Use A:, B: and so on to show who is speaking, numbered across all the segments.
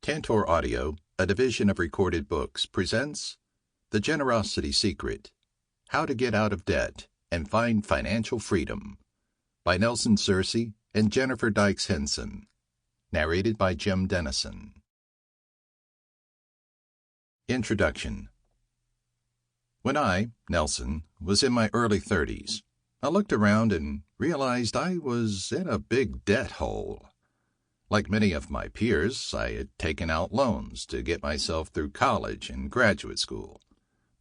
A: Tantor Audio, a division of Recorded Books, presents The Generosity Secret: How to Get Out of Debt and Find Financial Freedom by Nelson Searcy and Jennifer Dykes Henson. Narrated by Jim Denison. Introduction. When I, Nelson, was in my early 30s, I looked around and realized I was in a big debt hole. Like many of my peers, I had taken out loans to get myself through college and graduate school.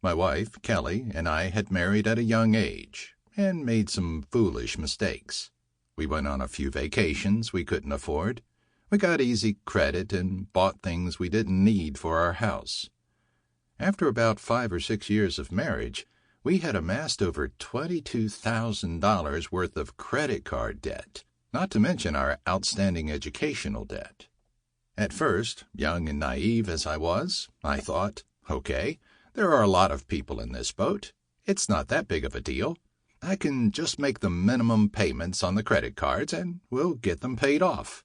A: My wife, Kelly, and I had married at a young age and made some foolish mistakes. We went on a few vacations we couldn't afford. We got easy credit and bought things we didn't need for our house. After about 5 or 6 years of marriage, we had amassed over $22,000 worth of credit card debt, not to mention our outstanding educational debt. At first, young and naive as I was, I thought, okay, there are a lot of people in this boat. It's not that big of a deal. I can just make the minimum payments on the credit cards and we'll get them paid off.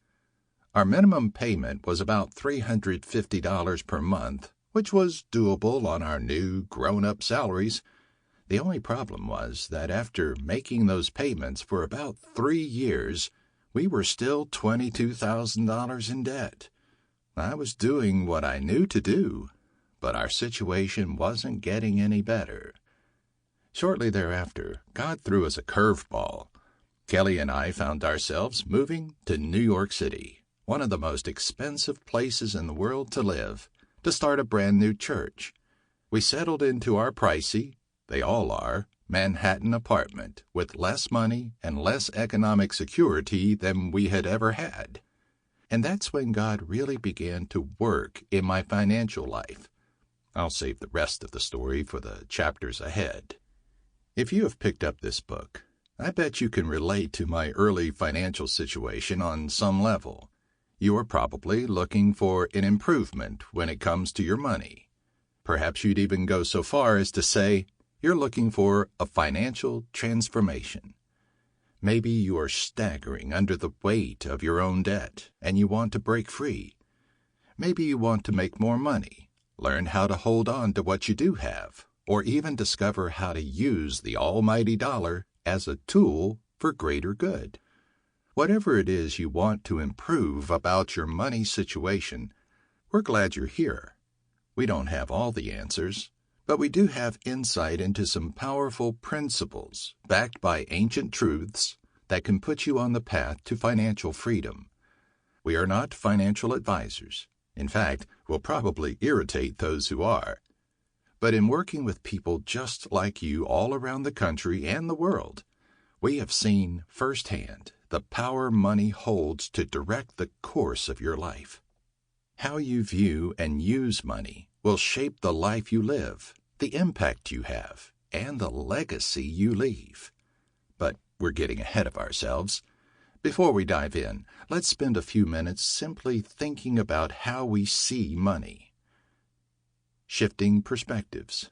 A: Our minimum payment was about $350 per month, which was doable on our new grown-up salaries. The only problem was that after making those payments for about 3 years, we were still $22,000 in debt. I was doing what I knew to do, but our situation wasn't getting any better. Shortly thereafter, God threw us a curveball. Kelly and I found ourselves moving to New York City, one of the most expensive places in the world to live, to start a brand new church. We settled into our pricey, they all are, Manhattan apartment with less money and less economic security than we had ever had. And that's when God really began to work in my financial life. I'll save the rest of the story for the chapters ahead. If you have picked up this book, I bet you can relate to my early financial situation on some level. You are probably looking for an improvement when it comes to your money. Perhaps you'd even go so far as to say you're looking for a financial transformation. Maybe you are staggering under the weight of your own debt and you want to break free. Maybe you want to make more money, learn how to hold on to what you do have, or even discover how to use the almighty dollar as a tool for greater good. Whatever it is you want to improve about your money situation, we're glad you're here. We don't have all the answers, but we do have insight into some powerful principles backed by ancient truths that can put you on the path to financial freedom. We are not financial advisors. In fact, we'll probably irritate those who are. But in working with people just like you all around the country and the world, we have seen firsthand the power money holds to direct the course of your life. How you view and use money will shape the life you live, the impact you have, and the legacy you leave. But we're getting ahead of ourselves. Before we dive in, let's spend a few minutes simply thinking about how we see money. Shifting perspectives.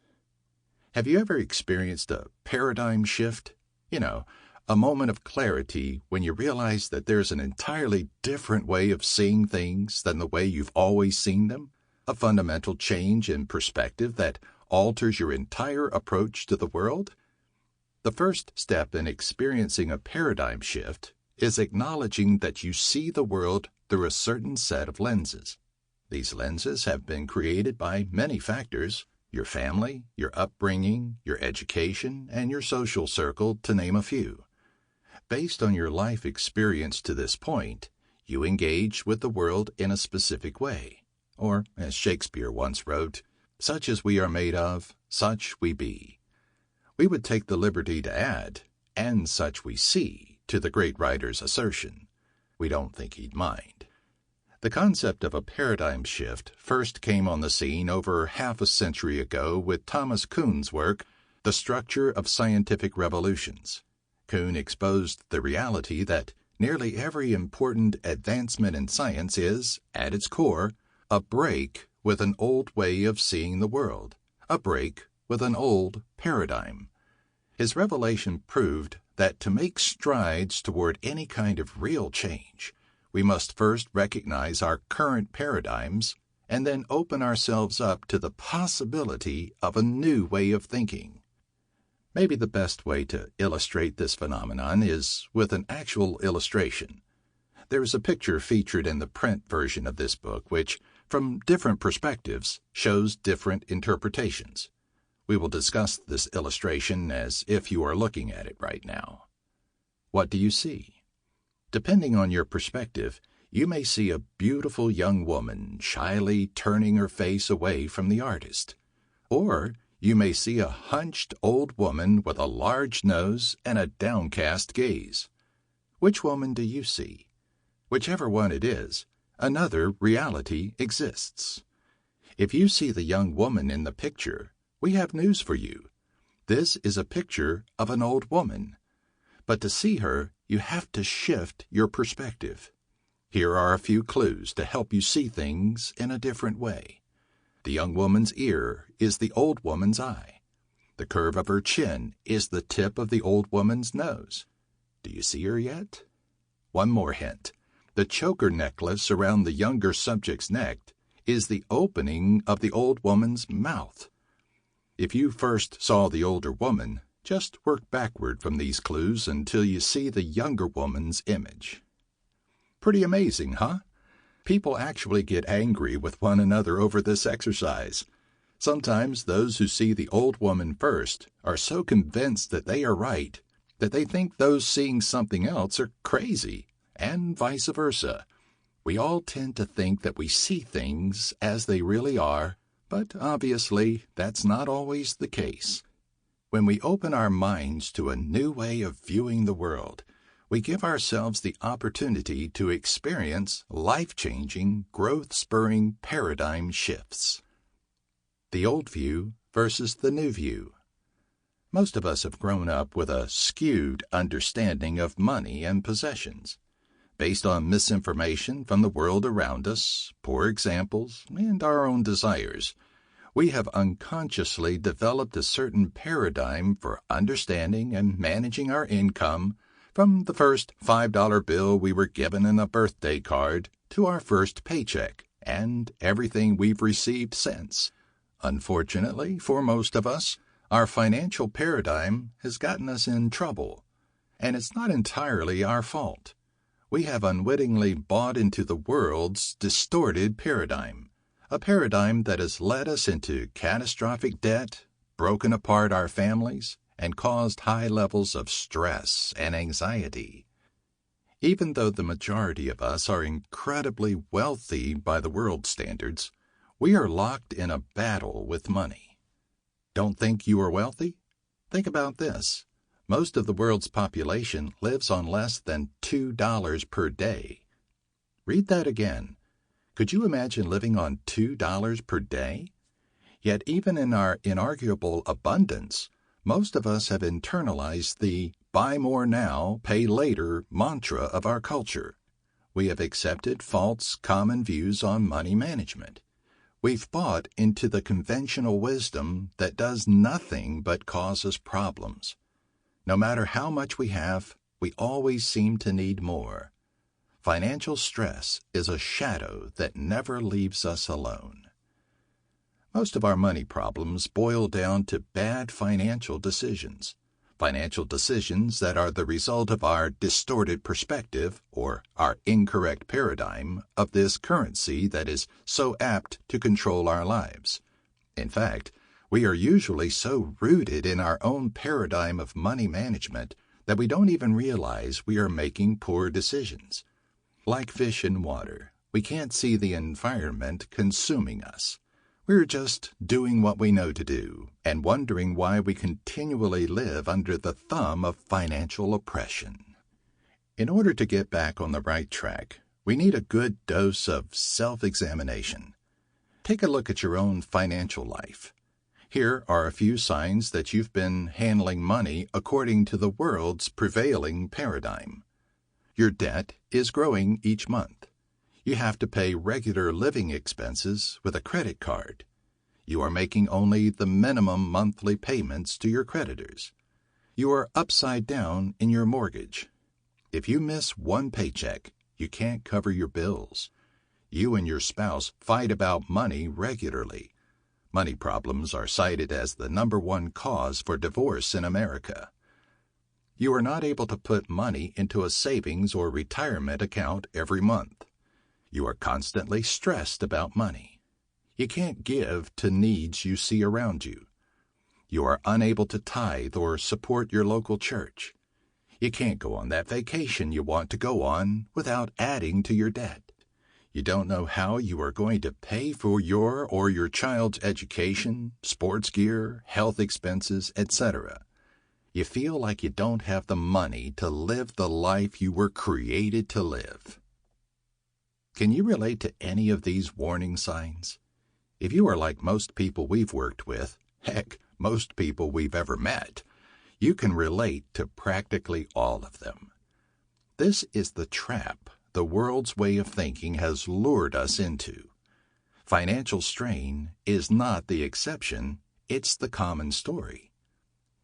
A: Have you ever experienced a paradigm shift? A moment of clarity when you realize that there's an entirely different way of seeing things than the way you've always seen them? A fundamental change in perspective that alters your entire approach to the world? The first step in experiencing a paradigm shift is acknowledging that you see the world through a certain set of lenses. These lenses have been created by many factors: your family, your upbringing, your education, and your social circle, to name a few. Based on your life experience to this point, you engage with the world in a specific way. Or, as Shakespeare once wrote, "Such as we are made of, such we be." We would take the liberty to add, "and such we see," to the great writer's assertion. We don't think he'd mind. The concept of a paradigm shift first came on the scene over half a century ago with Thomas Kuhn's work, The Structure of Scientific Revolutions. Kuhn exposed the reality that nearly every important advancement in science is, at its core, a break with an old way of seeing the world, a break with an old paradigm. His revelation proved that to make strides toward any kind of real change, we must first recognize our current paradigms and then open ourselves up to the possibility of a new way of thinking. Maybe the best way to illustrate this phenomenon is with an actual illustration. There is a picture featured in the print version of this book which, from different perspectives, shows different interpretations. We will discuss this illustration as if you are looking at it right now. What do you see? Depending on your perspective, you may see a beautiful young woman shyly turning her face away from the artist. Or you may see a hunched old woman with a large nose and a downcast gaze. Which woman do you see? Whichever one it is, another reality exists. If you see the young woman in the picture, we have news for you. This is a picture of an old woman. But to see her, you have to shift your perspective. Here are a few clues to help you see things in a different way. The young woman's ear is the old woman's eye. The curve of her chin is the tip of the old woman's nose. Do you see her yet? One more hint. The choker necklace around the younger subject's neck is the opening of the old woman's mouth. If you first saw the older woman, just work backward from these clues until you see the younger woman's image. Pretty amazing, huh? People actually get angry with one another over this exercise. Sometimes those who see the old woman first are so convinced that they are right that they think those seeing something else are crazy, and vice versa. We all tend to think that we see things as they really are, but obviously that's not always the case. When we open our minds to a new way of viewing the world, we give ourselves the opportunity to experience life-changing, growth-spurring paradigm shifts. The old view versus the new view. Most of us have grown up with a skewed understanding of money and possessions, based on misinformation from the world around us, poor examples, and our own desires. We have unconsciously developed a certain paradigm for understanding and managing our income, from the first $5 bill we were given in a birthday card to our first paycheck and everything we've received since. Unfortunately, for most of us, our financial paradigm has gotten us in trouble, and it's not entirely our fault. We have unwittingly bought into the world's distorted paradigm, a paradigm that has led us into catastrophic debt, broken apart our families, and caused high levels of stress and anxiety. Even though the majority of us are incredibly wealthy by the world's standards, we are locked in a battle with money. Don't think you are wealthy? Think about this. Most of the world's population lives on less than $2 per day. Read that again. Could you imagine living on $2 per day? Yet even in our inarguable abundance, most of us have internalized the buy more now, pay later mantra of our culture. We have accepted false common views on money management. We've bought into the conventional wisdom that does nothing but cause us problems. No matter how much we have, we always seem to need more. Financial stress is a shadow that never leaves us alone. Most of our money problems boil down to bad financial decisions that are the result of our distorted perspective or our incorrect paradigm of this currency that is so apt to control our lives. In fact, we are usually so rooted in our own paradigm of money management that we don't even realize we are making poor decisions. Like fish in water, we can't see the environment consuming us. We're just doing what we know to do and wondering why we continually live under the thumb of financial oppression. In order to get back on the right track, we need a good dose of self-examination. Take a look at your own financial life. Here are a few signs that you've been handling money according to the world's prevailing paradigm. Your debt is growing each month. You have to pay regular living expenses with a credit card. You are making only the minimum monthly payments to your creditors. You are upside down in your mortgage. If you miss one paycheck, You can't cover your bills. You and your spouse fight about money regularly. Money problems are cited as the #1 cause for divorce in America. You are not able to put money into a savings or retirement account every month. You are constantly stressed about money. You can't give to needs you see around you. You are unable to tithe or support your local church. You can't go on that vacation you want to go on without adding to your debt. You don't know how you are going to pay for your or your child's education, sports gear, health expenses, etc. You feel like you don't have the money to live the life you were created to live. Can you relate to any of these warning signs? If you are like most people we've worked with, heck, most people we've ever met, you can relate to practically all of them. This is the trap the world's way of thinking has lured us into. Financial strain is not the exception, it's the common story.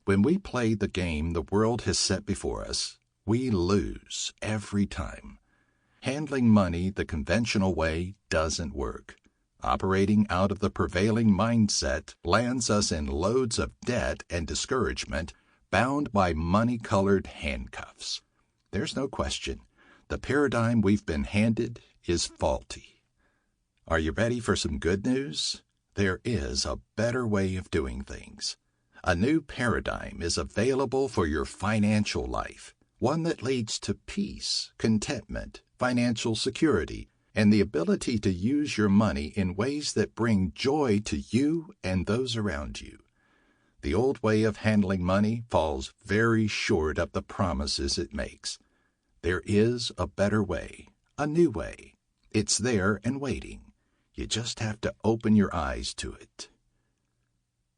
A: When we play the game the world has set before us, we lose every time. Handling money the conventional way doesn't work. Operating out of the prevailing mindset lands us in loads of debt and discouragement, bound by money-colored handcuffs. There's no question. The paradigm we've been handed is faulty. Are you ready for some good news? There is a better way of doing things. A new paradigm is available for your financial life, one that leads to peace, contentment, financial security, and the ability to use your money in ways that bring joy to you and those around you. The old way of handling money falls very short of the promises it makes. There is a better way, a new way. It's there and waiting. You just have to open your eyes to it.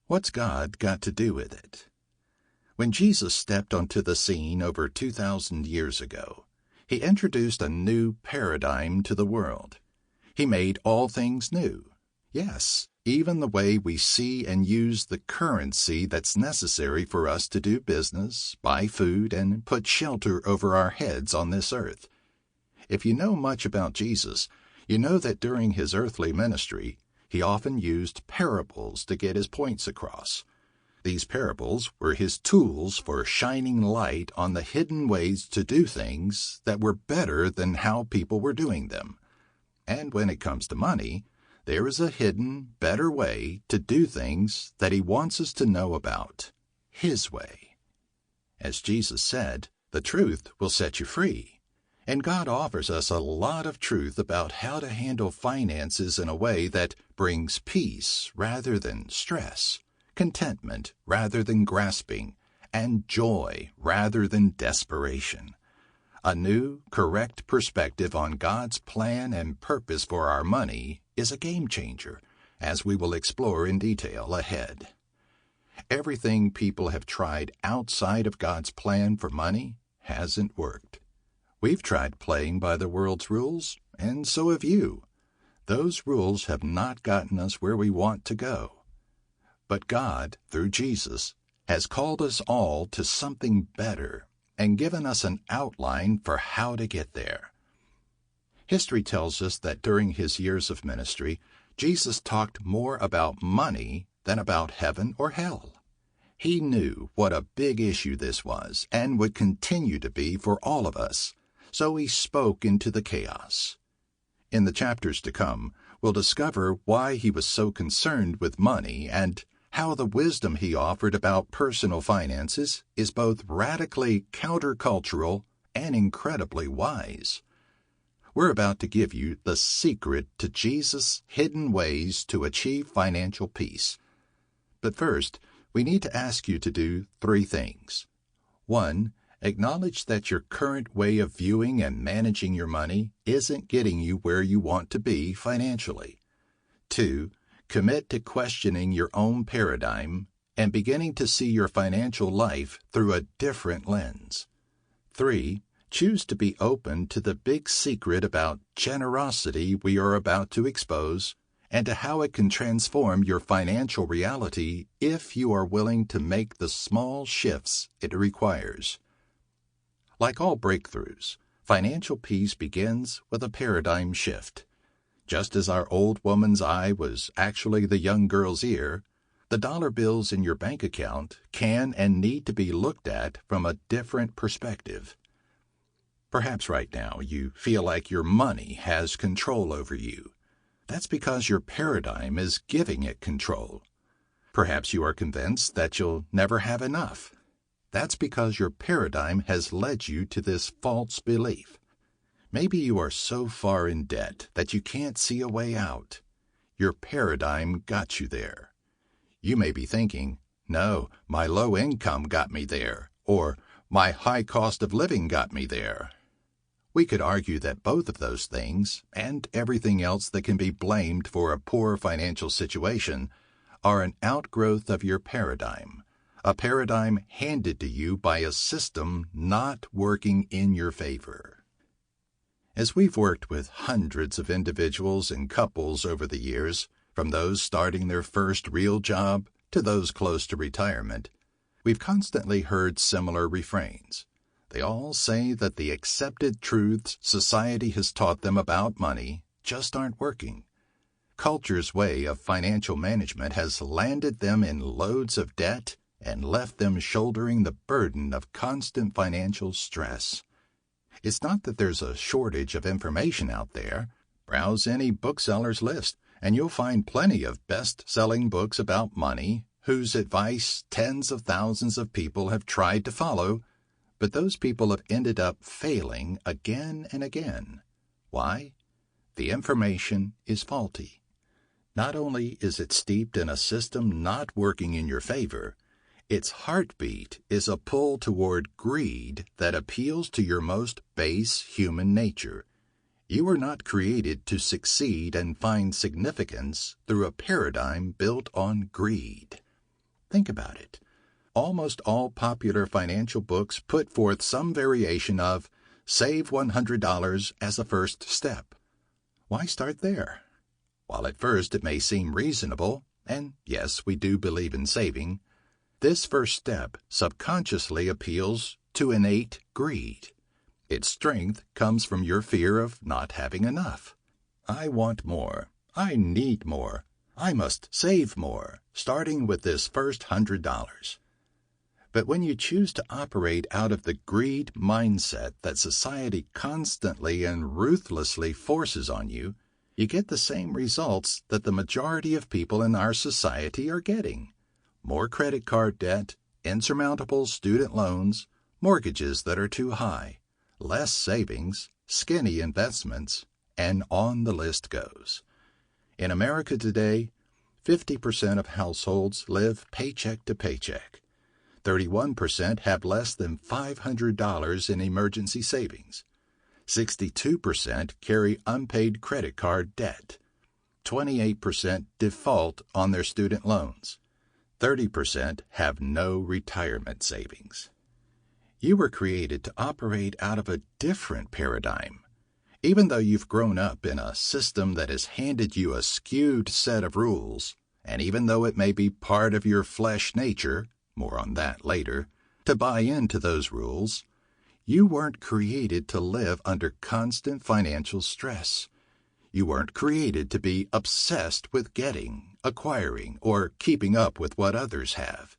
A: What's God got to do with it? When Jesus stepped onto the scene over 2,000 years ago, he introduced a new paradigm to the world. He made all things new. Yes, even the way we see and use the currency that's necessary for us to do business, buy food, and put shelter over our heads on this earth. If you know much about Jesus, you know that during his earthly ministry, he often used parables to get his points across. These parables were his tools for shining light on the hidden ways to do things that were better than how people were doing them. And when it comes to money, there is a hidden, better way to do things that he wants us to know about. His way. As Jesus said, the truth will set you free. And God offers us a lot of truth about how to handle finances in a way that brings peace rather than stress, contentment rather than grasping, and joy rather than desperation. A new, correct perspective on God's plan and purpose for our money is a game changer, as we will explore in detail ahead. Everything people have tried outside of God's plan for money hasn't worked. We've tried playing by the world's rules, and so have you. Those rules have not gotten us where we want to go. But God, through Jesus, has called us all to something better and given us an outline for how to get there. History tells us that during his years of ministry, Jesus talked more about money than about heaven or hell. He knew what a big issue this was and would continue to be for all of us, so he spoke into the chaos. In the chapters to come, we'll discover why he was so concerned with money and how the wisdom he offered about personal finances is both radically countercultural and incredibly wise. We're about to give you the secret to Jesus' hidden ways to achieve financial peace. But first, we need to ask you to do 3 things. 1, acknowledge that your current way of viewing and managing your money isn't getting you where you want to be financially. 2, commit to questioning your own paradigm and beginning to see your financial life through a different lens. 3, choose to be open to the big secret about generosity we are about to expose and to how it can transform your financial reality if you are willing to make the small shifts it requires. Like all breakthroughs, Financial peace begins with a paradigm shift. Just as our old woman's eye was actually the young girl's ear, the dollar bills in your bank account can and need to be looked at from a different perspective. Perhaps right now you feel like your money has control over you. That's because your paradigm is giving it control. Perhaps you are convinced that you'll never have enough. That's because your paradigm has led you to this false belief. Maybe you are so far in debt that you can't see a way out. Your paradigm got you there. You may be thinking, no, my low income got me there, or my high cost of living got me there. We could argue that both of those things, and everything else that can be blamed for a poor financial situation, are an outgrowth of your paradigm, a paradigm handed to you by a system not working in your favor. As we've worked with hundreds of individuals and couples over the years, from those starting their first real job to those close to retirement, we've constantly heard similar refrains. They all say that the accepted truths society has taught them about money just aren't working. Culture's way of financial management has landed them in loads of debt and left them shouldering the burden of constant financial stress. It's not that there's a shortage of information out there. Browse any bookseller's list, and you'll find plenty of best-selling books about money whose advice tens of thousands of people have tried to follow, but those people have ended up failing again and again. Why? The information is faulty. Not only is it steeped in a system not working in your favor, its heartbeat is a pull toward greed that appeals to your most base human nature. You were not created to succeed and find significance through a paradigm built on greed. Think about it. Almost all popular financial books put forth some variation of save $100 as a first step. Why start there? While at first it may seem reasonable, and yes, we do believe in saving, this first step subconsciously appeals to innate greed. Its strength comes from your fear of not having enough. I want more. I need more. I must save more, starting with this first $100. But when you choose to operate out of the greed mindset that society constantly and ruthlessly forces on you, you get the same results that the majority of people in our society are getting. More credit card debt, insurmountable student loans, mortgages that are too high, less savings, skinny investments, and on the list goes. In America today, 50% of households live paycheck to paycheck. 31% have less than $500 in emergency savings. 62% carry unpaid credit card debt. 28% default on their student loans. 30% have no retirement savings. You were created to operate out of a different paradigm. Even though you've grown up in a system that has handed you a skewed set of rules, and even though it may be part of your flesh nature, more on that later, to buy into those rules, you weren't created to live under constant financial stress. You weren't created to be obsessed with getting, acquiring, or keeping up with what others have.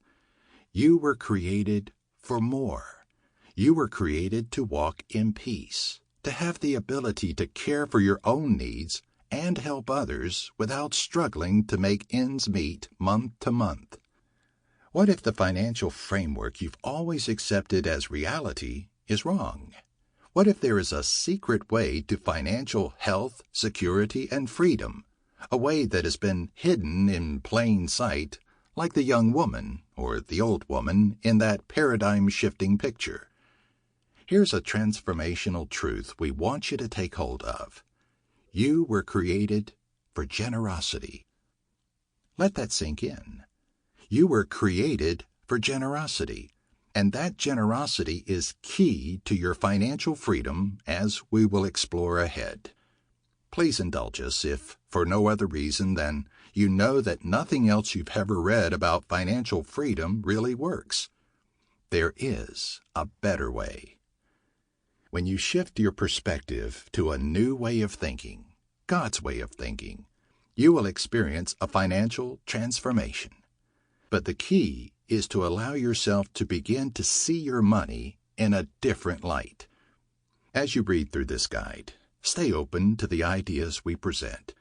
A: You were created for more. You were created to walk in peace, to have the ability to care for your own needs and help others without struggling to make ends meet month to month. What if the financial framework you've always accepted as reality is wrong? What if there is a secret way to financial health, security, and freedom, a way that has been hidden in plain sight, like the young woman or the old woman in that paradigm-shifting picture? Here's a transformational truth we want you to take hold of. You were created for generosity. Let that sink in. You were created for generosity, and that generosity is key to your financial freedom, as we will explore ahead. Please indulge us if, for no other reason than you know that nothing else you've ever read about financial freedom really works. There is a better way. When you shift your perspective to a new way of thinking, God's way of thinking, you will experience a financial transformation. But the key is to allow yourself to begin to see your money in a different light. As you read through this guide, stay open to the ideas we present.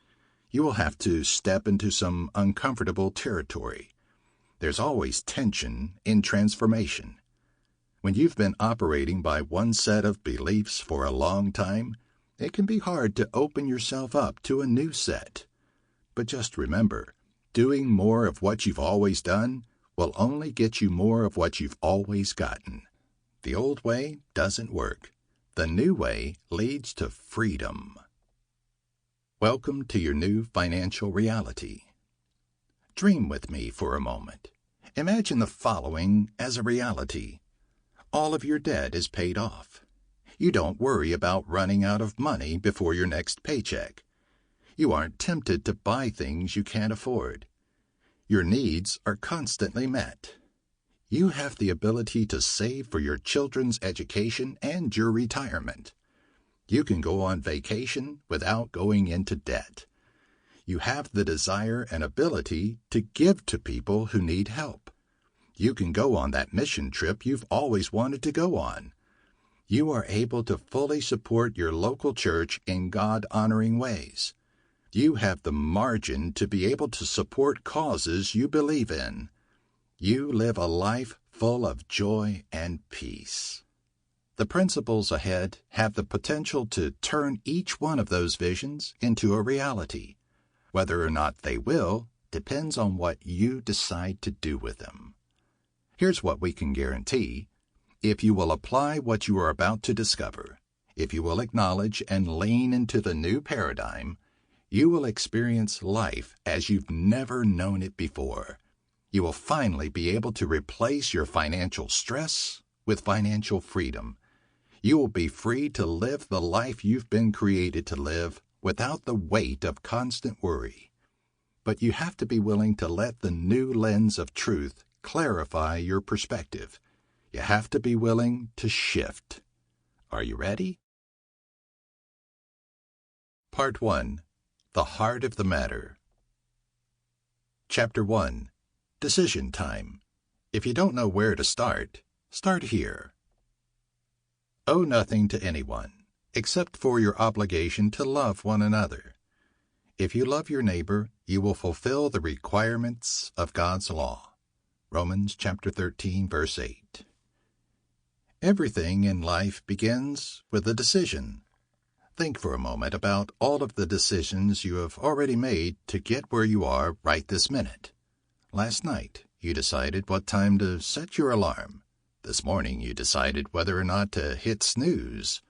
A: You will have to step into some uncomfortable territory. There's always tension in transformation. When you've been operating by one set of beliefs for a long time, it can be hard to open yourself up to a new set. But just remember, doing more of what you've always done will only get you more of what you've always gotten. The old way doesn't work. The new way leads to freedom. Welcome to your new financial reality. Dream with me for a moment. Imagine the following as a reality. All of your debt is paid off. You don't worry about running out of money before your next paycheck. You aren't tempted to buy things you can't afford. Your needs are constantly met. You have the ability to save for your children's education and your retirement. You can go on vacation without going into debt. You have the desire and ability to give to people who need help. You can go on that mission trip you've always wanted to go on. You are able to fully support your local church in God-honoring ways. You have the margin to be able to support causes you believe in. You live a life full of joy and peace. The principles ahead have the potential to turn each one of those visions into a reality. Whether or not they will depends on what you decide to do with them. Here's what we can guarantee. If you will apply what you are about to discover, if you will acknowledge and lean into the new paradigm, you will experience life as you've never known it before. You will finally be able to replace your financial stress with financial freedom. You will be free to live the life you've been created to live without the weight of constant worry. But you have to be willing to let the new lens of truth clarify your perspective. You have to be willing to shift. Are you ready? Part 1. The Heart of the Matter. Chapter 1. Decision Time. If you don't know where to start, start here. Owe nothing to anyone, except for your obligation to love one another. If you love your neighbor, you will fulfill the requirements of God's law. Romans chapter 13, verse 8. Everything in life begins with a decision. Think for a moment about all of the decisions you have already made to get where you are right this minute. Last night, you decided what time to set your alarm. This morning, you decided whether or not to hit snooze.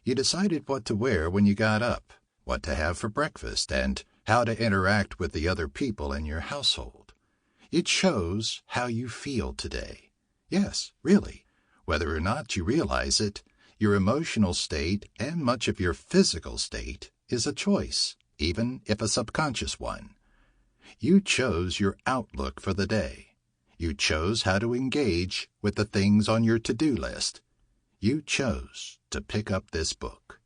A: You decided what to wear when you got up, what to have for breakfast, and how to interact with the other people in your household. You chose how you feel today. Yes, really. Whether or not you realize it, your emotional state and much of your physical state is a choice, even if a subconscious one. You chose your outlook for the day. You chose how to engage with the things on your to-do list. You chose to pick up this book.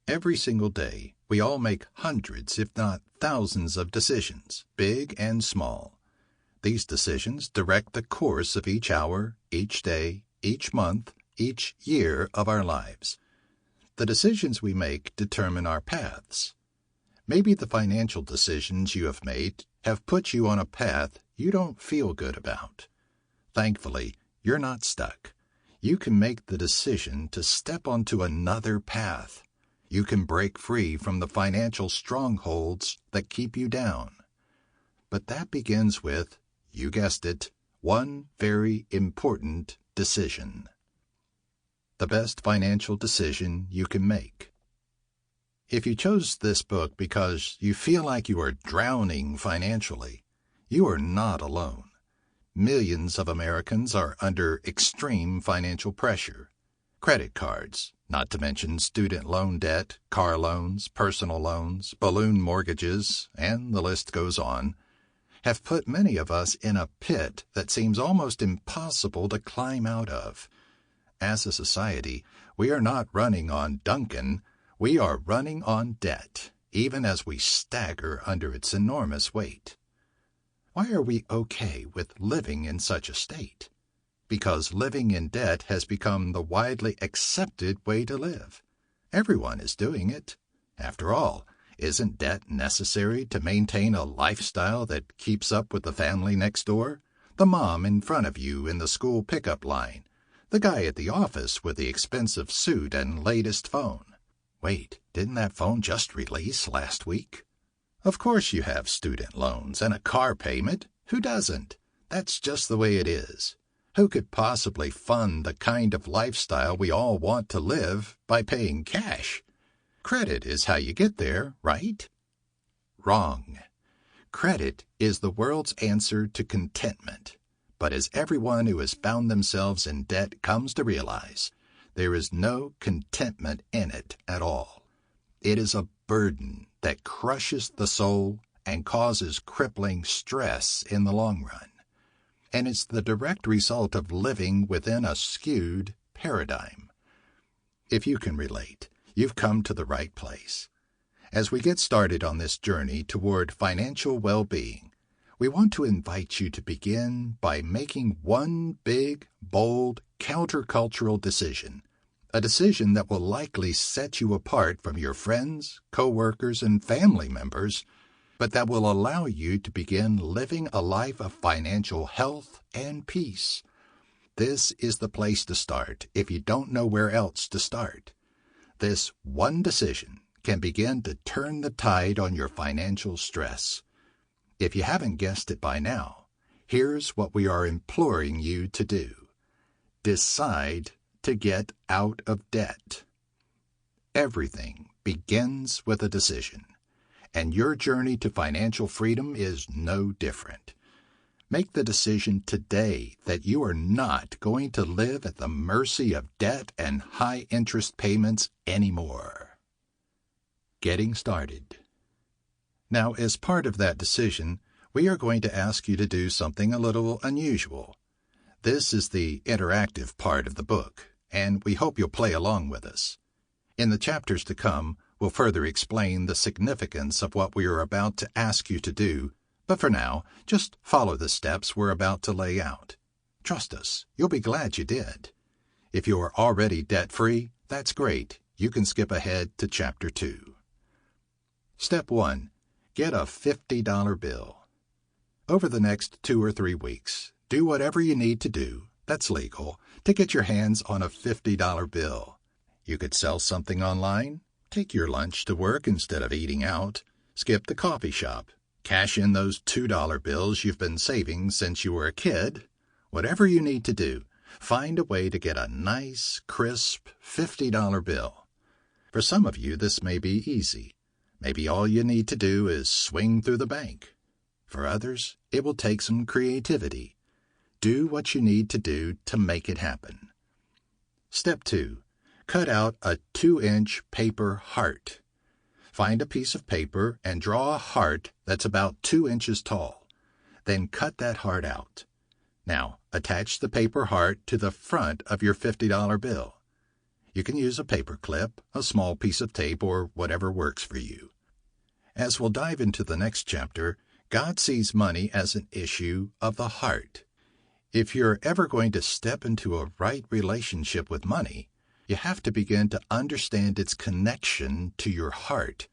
A: Every single day, we all make hundreds, if not thousands, of decisions, big and small. These decisions direct the course of each hour, each day, each month, each year of our lives. The decisions we make determine our paths. Maybe the financial decisions you have made have put you on a path you don't feel good about. Thankfully, you're not stuck. You can make the decision to step onto another path. You can break free from the financial strongholds that keep you down. But that begins with, you guessed it, one very important decision. The best financial decision you can make. If you chose this book because you feel like you are drowning financially, you are not alone. Millions of Americans are under extreme financial pressure. Credit cards, not to mention student loan debt, car loans, personal loans, balloon mortgages, and the list goes on, have put many of us in a pit that seems almost impossible to climb out of. as a society, we are not running on Duncan, we are running on debt, even as we stagger under its enormous weight. Why are we okay with living in such a state? Because living in debt has become the widely accepted way to live. Everyone is doing it. After all, isn't debt necessary to maintain a lifestyle that keeps up with the family next door, the mom in front of you in the school pickup line, the guy at the office with the expensive suit and latest phone? Wait, didn't that phone just release last week? Of course you have student loans and a car payment. Who doesn't? That's just the way it is. Who could possibly fund the kind of lifestyle we all want to live by paying cash? Credit is how you get there, right? Wrong. Credit is the world's answer to contentment. But as everyone who has found themselves in debt comes to realize, there is no contentment in it at all. It is a burden that crushes the soul and causes crippling stress in the long run. And it's the direct result of living within a skewed paradigm. If you can relate, you've come to the right place. As we get started on this journey toward financial well-being, we want to invite you to begin by making one big, bold, countercultural decision, a decision that will likely set you apart from your friends, co-workers, and family members, but that will allow you to begin living a life of financial health and peace. This is the place to start if you don't know where else to start. This one decision can begin to turn the tide on your financial stress. If you haven't guessed it by now, here's what we are imploring you to do. Decide to get out of debt. Everything begins with a decision, and your journey to financial freedom is no different. Make the decision today that you are not going to live at the mercy of debt and high interest payments anymore. Getting started. Now, as part of that decision, we are going to ask you to do something a little unusual. This is the interactive part of the book, and we hope you'll play along with us. In the chapters to come, we'll further explain the significance of what we are about to ask you to do, but for now, just follow the steps we're about to lay out. Trust us, you'll be glad you did. If you are already debt-free, that's great. You can skip ahead to Chapter 2. Step 1. Get a $50 bill. Over the next 2 or 3 weeks, do whatever you need to do, that's legal, to get your hands on a $50 bill. You could sell something online, take your lunch to work instead of eating out, skip the coffee shop, cash in those $2 bills you've been saving since you were a kid. Whatever you need to do, find a way to get a nice, crisp $50 bill. For some of you, this may be easy. Maybe all you need to do is swing through the bank. For others, it will take some creativity. Do what you need to do to make it happen. Step 2. Cut out a 2-inch paper heart. Find a piece of paper and draw a heart that's about 2 inches tall. Then cut that heart out. Now, attach the paper heart to the front of your $50 bill. You can use a paper clip, a small piece of tape, or whatever works for you. As we'll dive into the next chapter, God sees money as an issue of the heart. If you're ever going to step into a right relationship with money, you have to begin to understand its connection to your heart.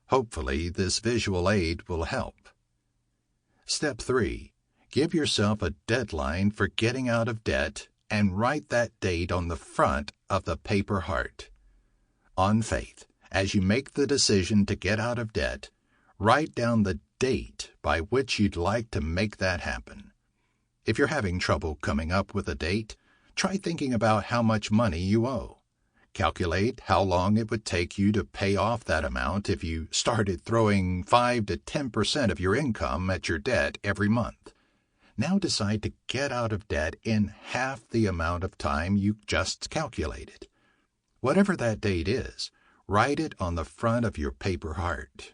A: Hopefully, this visual aid will help. Step 3. Give yourself a deadline for getting out of debt and write that date on the front of the paper heart. On faith, as you make the decision to get out of debt, write down the date by which you'd like to make that happen. If you're having trouble coming up with a date, try thinking about how much money you owe. Calculate how long it would take you to pay off that amount if you started throwing 5 to 10% of your income at your debt every month. Now decide to get out of debt in half the amount of time you just calculated. Whatever that date is, write it on the front of your paper heart.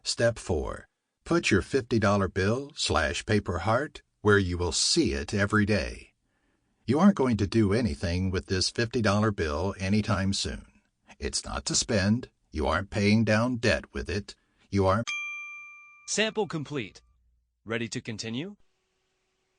A: Step 4. Put your $50 bill/paper heart where you will see it every day. You aren't going to do anything with this $50 bill anytime soon. It's not to spend. You aren't paying down debt with it. You aren't.
B: Sample complete. Ready to continue?